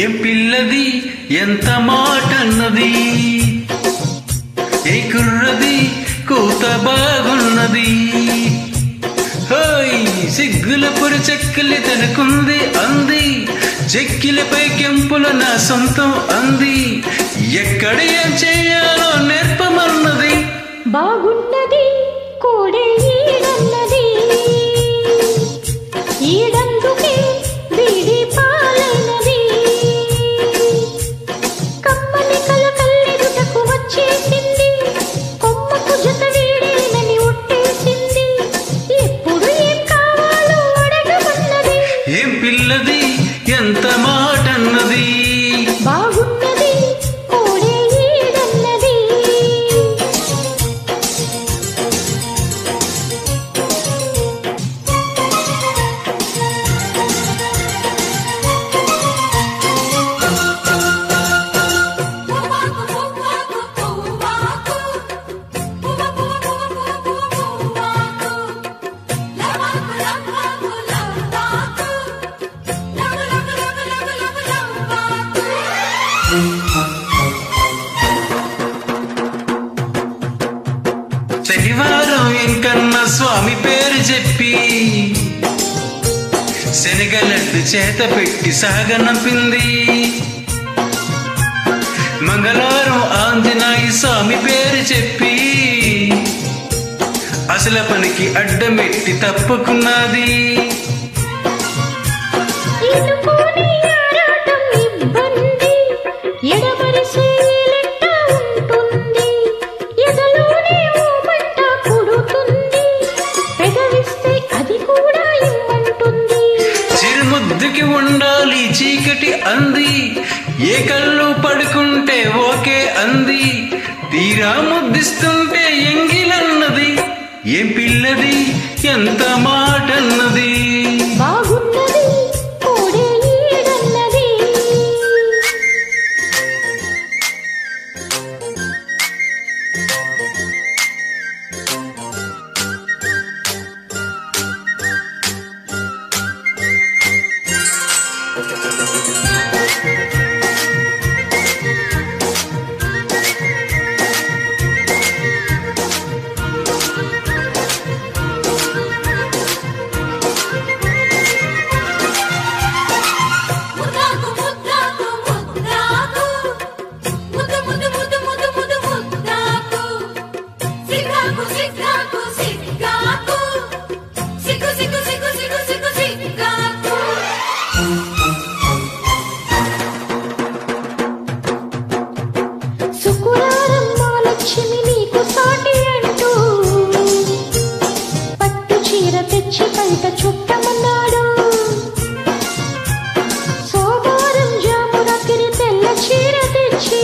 ఏ పిల్లది ఎంత మాటన్నది, ఏ కుర్రది కూత బాగున్నది. హోయ్ సిగ్గుల పొరి చెక్కిలి తనకుంది అంది, చెక్కిలపై కెంపుల నా సొంతం అంది. ఎక్కడ ఏం చేయాలో నేర్పమన్నది. బాగున్నది కోడే ఈడన్నది, ఈడందుకే వీడి పాలైనది. కమ్మని కల కల్లెదుటకు వచ్చేసింది, కొమ్మకు జత వీడేనని ఒట్టేసింది. ఎప్పుడు ఏం కావాలో అడగమన్నది. ఏం పిల్లది ఎంత మాటన్నది, బాగున్నది కోడే ఈడన్నది. శనివారం ఇంకన్న స్వామి పేరు చెప్పి శనగలడ్డు చేత పెట్టి సాగనంపింది. మంగళవారం ఆంజనేయ స్వామి పేరు చెప్పి అసలు పనికి అడ్డమెట్టి తప్పుకున్నది. చిరుముద్దుకి ఉండాలి చీకటి అంది, ఏ కళ్ళు పడుకుంటే ఓకే అంది. తీరా ముద్దిస్తుంటే ఎంగిలన్నది. ఏం పిల్లది ఎంత మాటన్నది, బాగున్నది కోడే ఈడన్నది. శుక్రవారం మా లక్ష్మి నీకు సాటి అంటూ పట్టు చీర తెచ్చి బయట చుట్టమన్నాడు. సోమవారం జామురాత్రి తెల్ల చీర తెచ్చి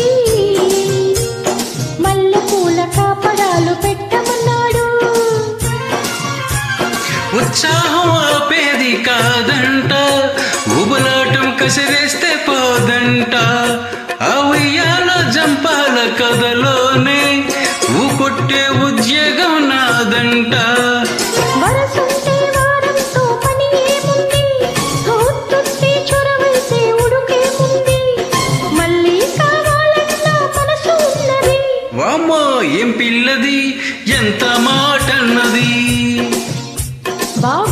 మల్లె పూల కాపడాలు పెట్టమన్నాడు. ఉత్సాహం ఆపేది కాదంట, ఉబలాటం కసిరేస్తే పోదంట. ఆ ఉయ్యాల జంపాల కథలోనే ఊకొట్టే ఉద్యోగం నాదంట. వరసుంటే వారంతో పని ఏముంది, తోస్తుంటే చొరవైతే ఉడుకేముంది. మళ్ళీ కావాలన్న మనసు ఉన్నది. వామ్మో ఏం పిల్లది ఎంత మాటన్నది, బాగు